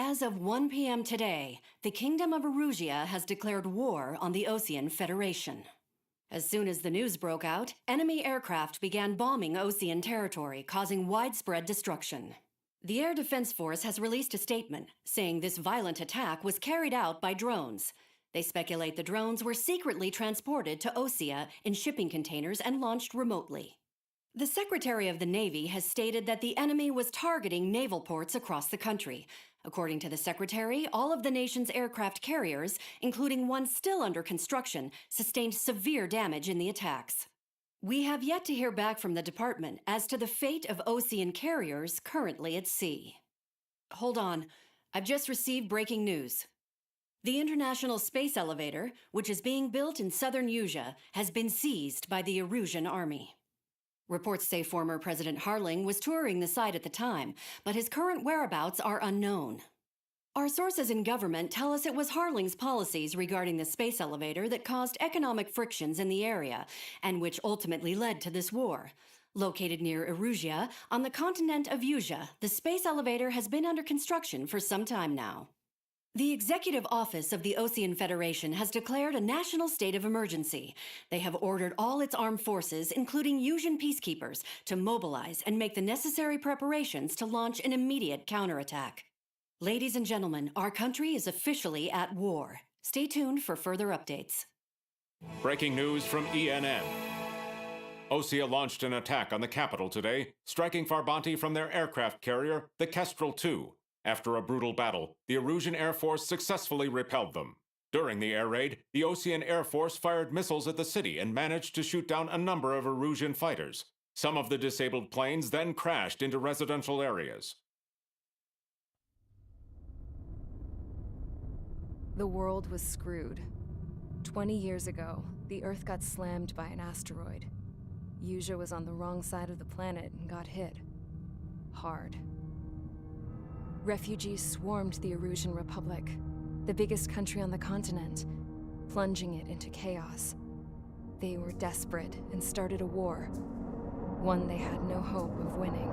As of 1 p.m. today, the Kingdom of Erusia has declared war on the Osean Federation. As soon as the news broke out, enemy aircraft began bombing Osean territory, causing widespread destruction. The Air Defense Force has released a statement saying this violent attack was carried out by drones. They speculate the drones were secretly transported to Osea in shipping containers and launched remotely. The Secretary of the Navy has stated that the enemy was targeting naval ports across the country. According to the Secretary, all of the nation's aircraft carriers, including one still under construction, sustained severe damage in the attacks. We have yet to hear back from the department as to the fate of Osean carriers currently at sea. Hold on, I've just received breaking news. The International Space Elevator, which is being built in southern Usea, has been seized by the Erusian Army. Reports say former President Harling was touring the site at the time, but his current whereabouts are unknown. Our sources in government tell us it was Harling's policies regarding the space elevator that caused economic frictions in the area, and which ultimately led to this war. Located near Erusia, on the continent of Usea, the space elevator has been under construction for some time now. The Executive Office of the Osean Federation has declared a national state of emergency. They have ordered all its armed forces, including Usian peacekeepers, to mobilize and make the necessary preparations to launch an immediate counterattack. Ladies and gentlemen, our country is officially at war. Stay tuned for further updates. Breaking news from ENN. Osea launched an attack on the capital today, striking Farbanti from their aircraft carrier, the Kestrel II. After a brutal battle, the Erusian Air Force successfully repelled them. During the air raid, the Osean Air Force fired missiles at the city and managed to shoot down a number of Erusian fighters. Some of the disabled planes then crashed into residential areas. The world was screwed. 20 years ago, the Earth got slammed by an asteroid. Usea was on the wrong side of the planet and got hit. Hard. Refugees swarmed the Erusian Republic, the biggest country on the continent, plunging it into chaos. They were desperate and started a war, one they had no hope of winning.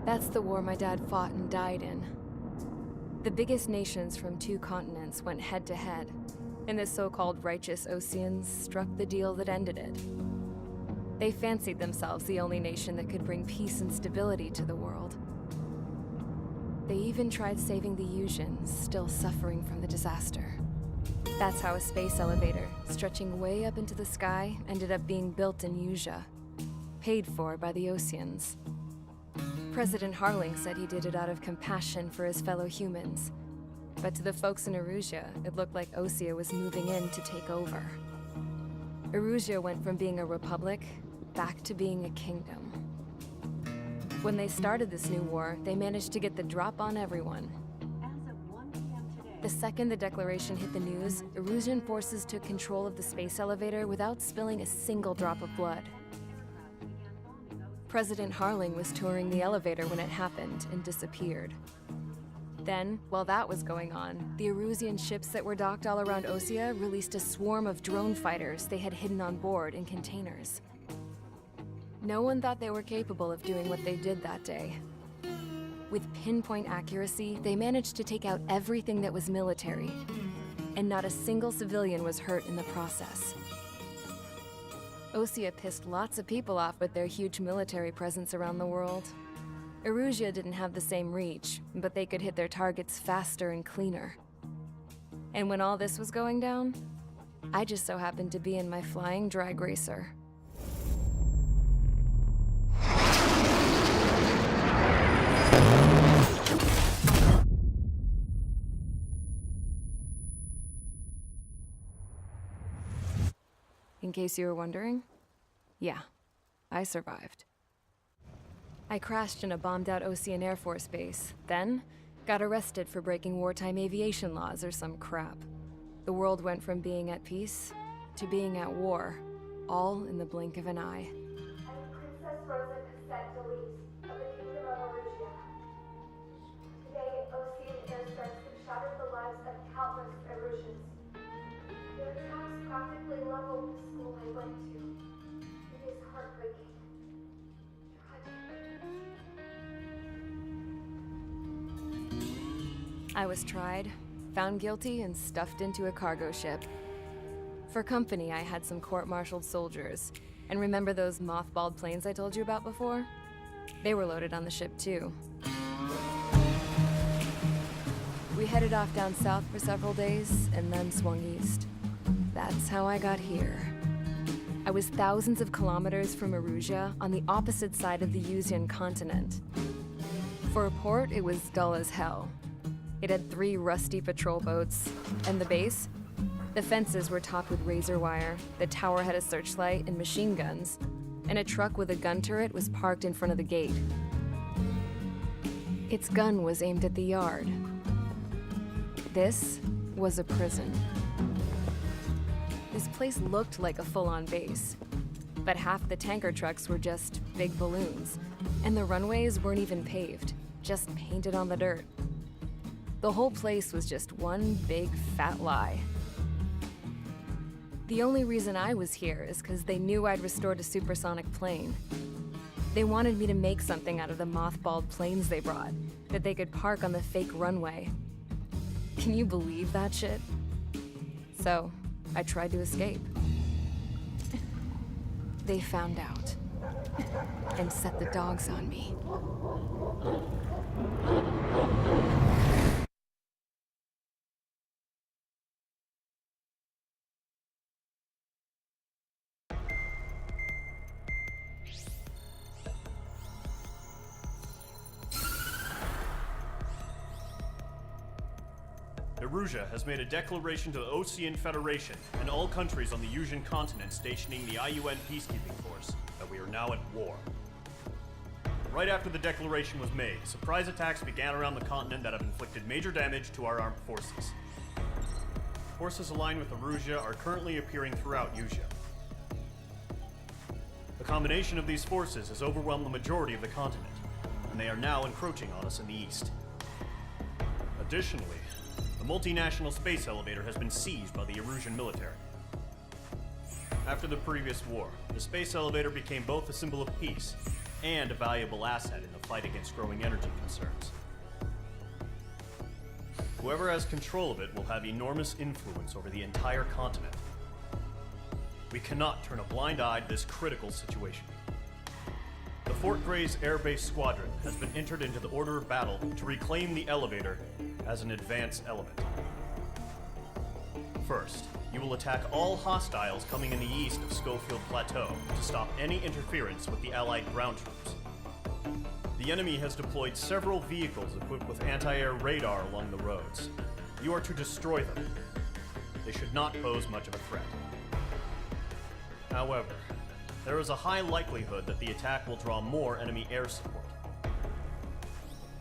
That's the war my dad fought and died in. The biggest nations from 2 continents went head-to-head, and the so-called righteous Oseans struck the deal that ended it. They fancied themselves the only nation that could bring peace and stability to the world. They even tried saving the Usians, still suffering from the disaster. That's how a space elevator, stretching way up into the sky, ended up being built in Usea, paid for by the Oseans. President Harling said he did it out of compassion for his fellow humans. But to the folks in Erusia, it looked like Osea was moving in to take over. Erusia went from being a republic back to being a kingdom. When they started this new war, they managed to get the drop on everyone. As of 1 p.m. today, The second the declaration hit the news, Erusian forces took control of the space elevator without spilling a single drop of blood. President Harling was touring the elevator when it happened and disappeared. Then, while that was going on, the Erusian ships that were docked all around Osea released a swarm of drone fighters they had hidden on board in containers. No one thought they were capable of doing what they did that day. With pinpoint accuracy, they managed to take out everything that was military, and not a single civilian was hurt in the process. Osea pissed lots of people off with their huge military presence around the world. Erusia didn't have the same reach, but they could hit their targets faster and cleaner. And when all this was going down, I just so happened to be in my flying drag racer. In case you were wondering, yeah, I survived. I crashed in a bombed-out Osean Air Force base, then got arrested for breaking wartime aviation laws or some crap. The world went from being at peace to being at war, all in the blink of an eye. I am Princess Rosa Cassette Delise of the Kingdom of Erusia. Today, Osean airstrikes have shattered the lives of countless Erusians. Their attacks practically leveled the school I went to. It is heartbreaking. Tragic. I was tried, found guilty, and stuffed into a cargo ship. For company, I had some court-martialed soldiers. And remember those mothballed planes I told you about before? They were loaded on the ship too. We headed off down south for several days, and then swung east. That's how I got here. I was thousands of kilometers from Erusia, on the opposite side of the Yuzian continent. For a port, it was dull as hell. It had 3 rusty patrol boats, and the base? The fences were topped with razor wire, the tower had a searchlight and machine guns, and a truck with a gun turret was parked in front of the gate. Its gun was aimed at the yard. This was a prison. This place looked like a full-on base, but half the tanker trucks were just big balloons, and the runways weren't even paved, just painted on the dirt. The whole place was just one big fat lie. The only reason I was here is because they knew I'd restored a supersonic plane. They wanted me to make something out of the mothballed planes they brought, that they could park on the fake runway. Can you believe that shit? So, I tried to escape. They found out, and set the dogs on me. Erusia has made a declaration to the Ocean Federation and all countries on the Yuzian continent stationing the IUN peacekeeping force that we are now at war. Right after the declaration was made, surprise attacks began around the continent that have inflicted major damage to our armed forces. Forces aligned with Erusia are currently appearing throughout Yusia. The combination of these forces has overwhelmed the majority of the continent, and they are now encroaching on us in the east. Additionally, the multinational space elevator has been seized by the Erusian military. After the previous war, the space elevator became both a symbol of peace and a valuable asset in the fight against growing energy concerns. Whoever has control of it will have enormous influence over the entire continent. We cannot turn a blind eye to this critical situation. The Fort Gray's Air Base Squadron has been entered into the order of battle to reclaim the elevator as an advance element. First, you will attack all hostiles coming in the east of Schofield Plateau to stop any interference with the Allied ground troops. The enemy has deployed several vehicles equipped with anti-air radar along the roads. You are to destroy them. They should not pose much of a threat. However, there is a high likelihood that the attack will draw more enemy air support.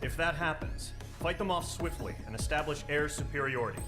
If that happens, fight them off swiftly and establish air superiority.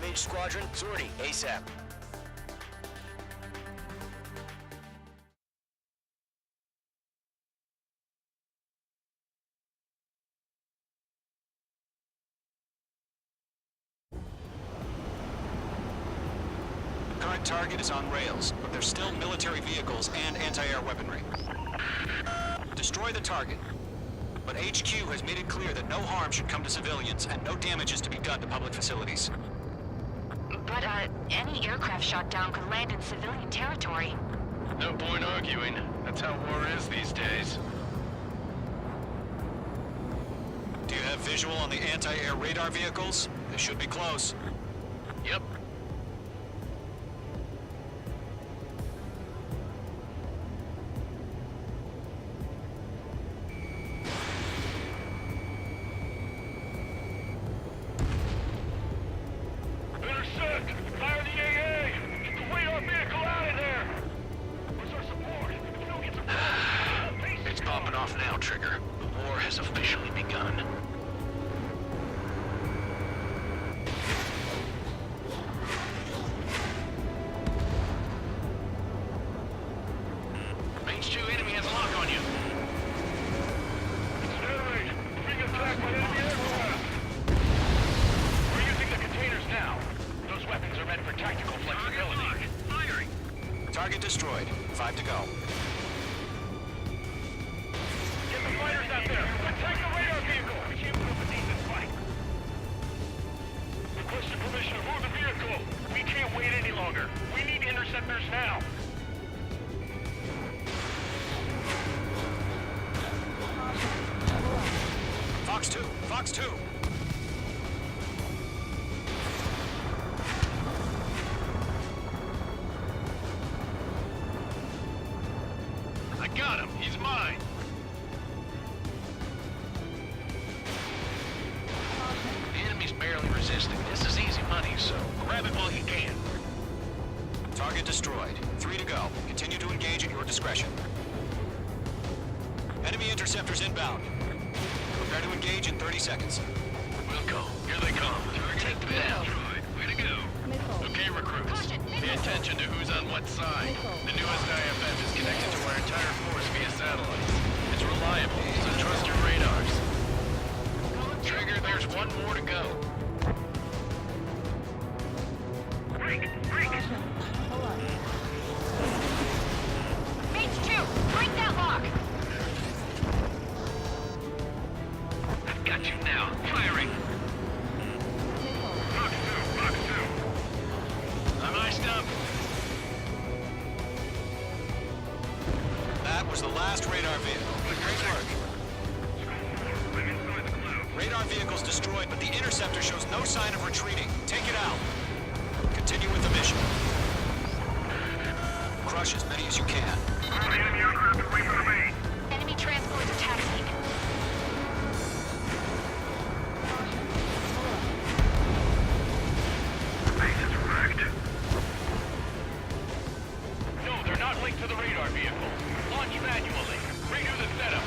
Mage Squadron, sortie ASAP. The current target is on rails, but there's still military vehicles and anti-air weaponry. Destroy the target. But HQ has made it clear that no harm should come to civilians and no damage is to be done to public facilities. But, any aircraft shot down could land in civilian territory. No point arguing. That's how war is these days. Do you have visual on the anti-air radar vehicles? They should be close. Yep. Target destroyed. 5 to go. Get the fighters out there! Attack the radar vehicle! We can't put up a decent fight. Requested permission to move the vehicle. We can't wait any longer. We need interceptors now. Fox 2! Fox 2! I got him. He's mine. The enemy's barely resisting. This is easy money, so grab it while you can. Target destroyed. 3 to go. Continue to engage at your discretion. Enemy interceptors inbound. Prepare to engage in 30 seconds. We'll go. Here they come. Take them down. Way to go. Okay, recruits. Pay attention to who's on what side. The newest IFF is connected to our entire force via satellite. It's reliable, so trust your radars. Trigger, there's one more to go. Break! Mage 2, break that lock! I've got you now. Firing! Fox 2! I'm iced up. That was the last radar vehicle. Great work. I'm inside the cloud. Radar vehicle's destroyed, but the interceptor shows no sign of retreating. Take it out. Continue with the mission. Crush as many as you can. Enemy aircraft away from the main. Enemy transports are taxiing. Base is wrecked. No, they're not linked to the radar vehicle. Launch manually. Redo the setup.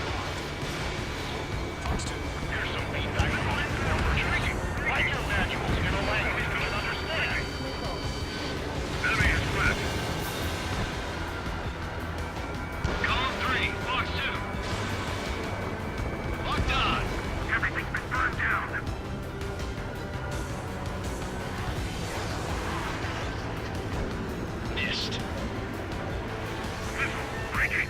Fox 2. Here's some feedback. Write your manuals in a language we can understand. Enemy is wrecked. Column 3, Fox 2. Locked on. Everything's been burned down. Missed. Missile breaking.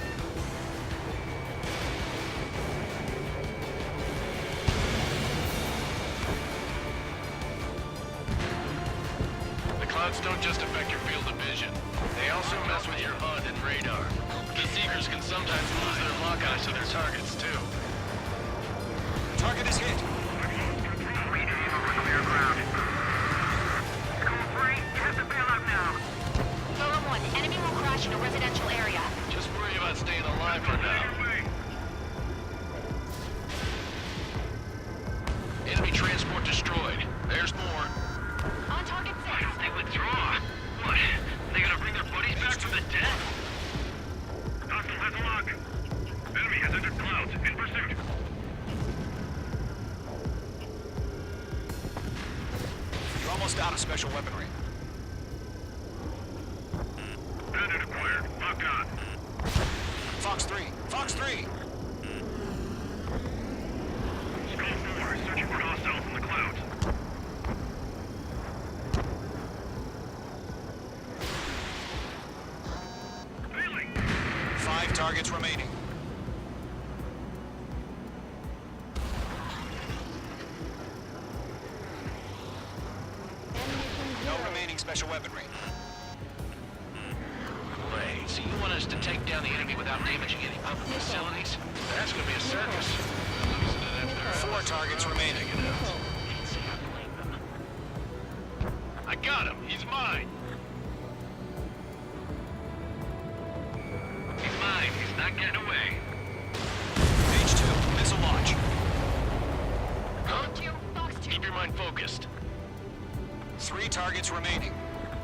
The clouds don't just affect your field of vision. They also mess with your HUD and radar. The Seekers can sometimes lose their lock-eyes to their targets, too. Target is hit. Clear ground. Call 3, you have to bail out now. Golem 1, enemy will crash in a residential area. Just worry about staying alive for now. Enemy transport destroyed. There's more. On target 6. They withdraw. What? They gonna bring their buddies back from the dead? Hostile has a lock. Enemy has entered clouds. In pursuit. You're almost out of special weaponry. Bandit acquired. Locked on. Fox 3. Fox 3. Skull 4 is searching for hostiles in the clouds. Failing. 5 targets remaining. No remaining special weaponry. Wait, so you want us to take down the enemy without damaging any public facilities? That's gonna be a circus. Losing it after 4 targets remaining. I got him. He's mine. He's mine. He's not getting away. Page 2. Missile launch. Golem 2, Fox 2. Keep your mind focused. 3 targets remaining.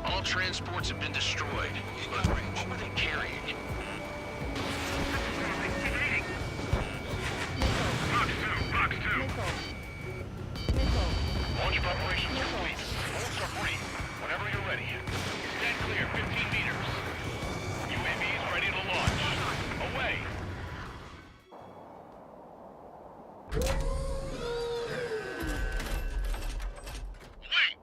All transports have been destroyed. But what were they carrying? Fox 2. Launch preparations complete. Bolts are free. Whenever you're ready. Stand clear, 15 meters. UAVs ready to launch. Away. Wait!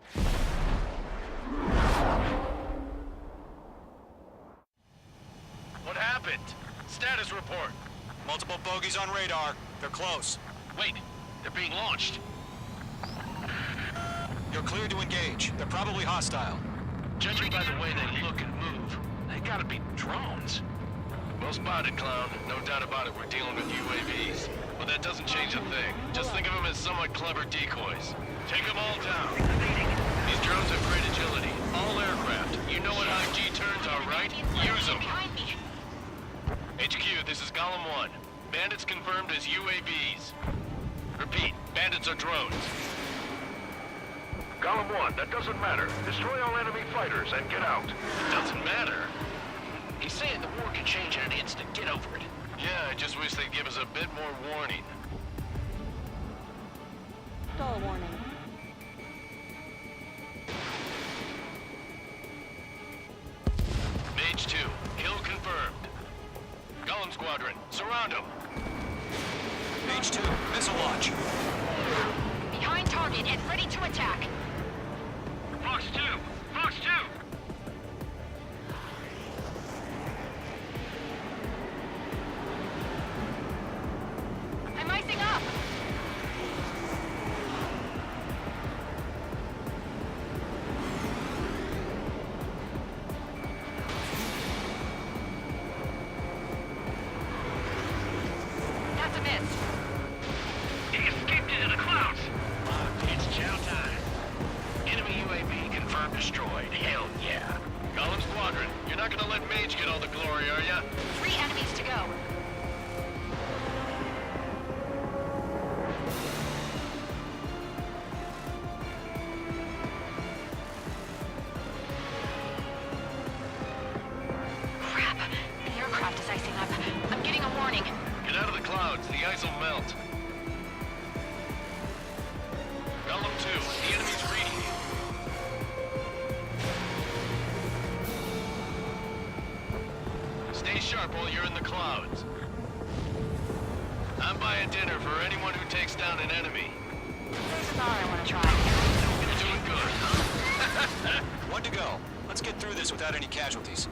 report. Multiple bogies on radar. They're close. Wait, they're being launched. You're cleared to engage. They're probably hostile. Judging by the way they look and move, they gotta be drones. Well spotted, Clown. No doubt about it, we're dealing with UAVs. But that doesn't change a thing. Just think of them as somewhat clever decoys. Take them all down. These drones have great agility. All aircraft. You know what high G turns are, right? Use them. HQ, this is Golem 1. Bandits confirmed as UAVs. Repeat, bandits are drones. Golem 1, that doesn't matter. Destroy all enemy fighters and get out. It doesn't matter. He's saying the war can change in an instant. Get over it. Yeah, I just wish they'd give us a bit more warning. Stall warning. Mage 2, kill confirmed. Golem Squadron, surround him. Mage 2, missile launch. Behind target and ready to attack. Fox 2! Fox 2! I'm icing up. That's a miss. He escaped into the clouds! It's chow time. Enemy UAV confirmed destroyed. Hell yeah. Golem Squadron, you're not gonna let Mage get all the glory, are ya? 3 enemies to go. Crap. The aircraft is icing up. I'm getting a warning. Get out of the clouds, the ice will melt. Golem 2, the enemy's reading you. Stay sharp while you're in the clouds. I'm buying dinner for anyone who takes down an enemy. There's a thought I want to try. You're doing good, huh? One to go. Let's get through this without any casualties.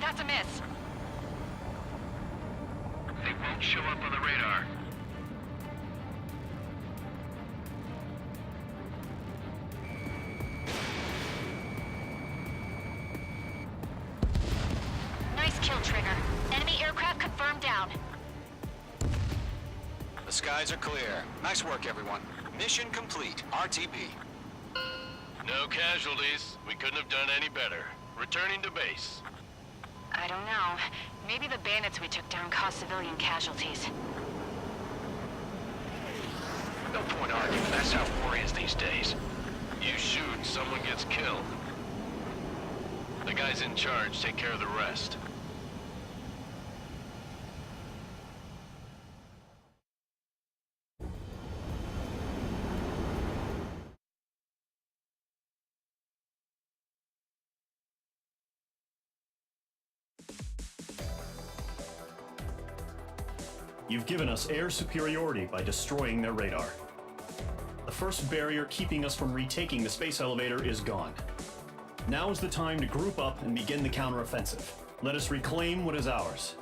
That's a miss. They won't show up on the radar. Nice kill, Trigger. Enemy aircraft confirmed down. The skies are clear. Nice work, everyone. Mission complete. RTB. No casualties. We couldn't have done any better. Returning to base. I don't know. Maybe the bandits we took down caused civilian casualties. No point arguing. That's how war is these days. You shoot, someone gets killed. The guys in charge take care of the rest. You've given us air superiority by destroying their radar. The first barrier keeping us from retaking the space elevator is gone. Now is the time to group up and begin the counteroffensive. Let us reclaim what is ours.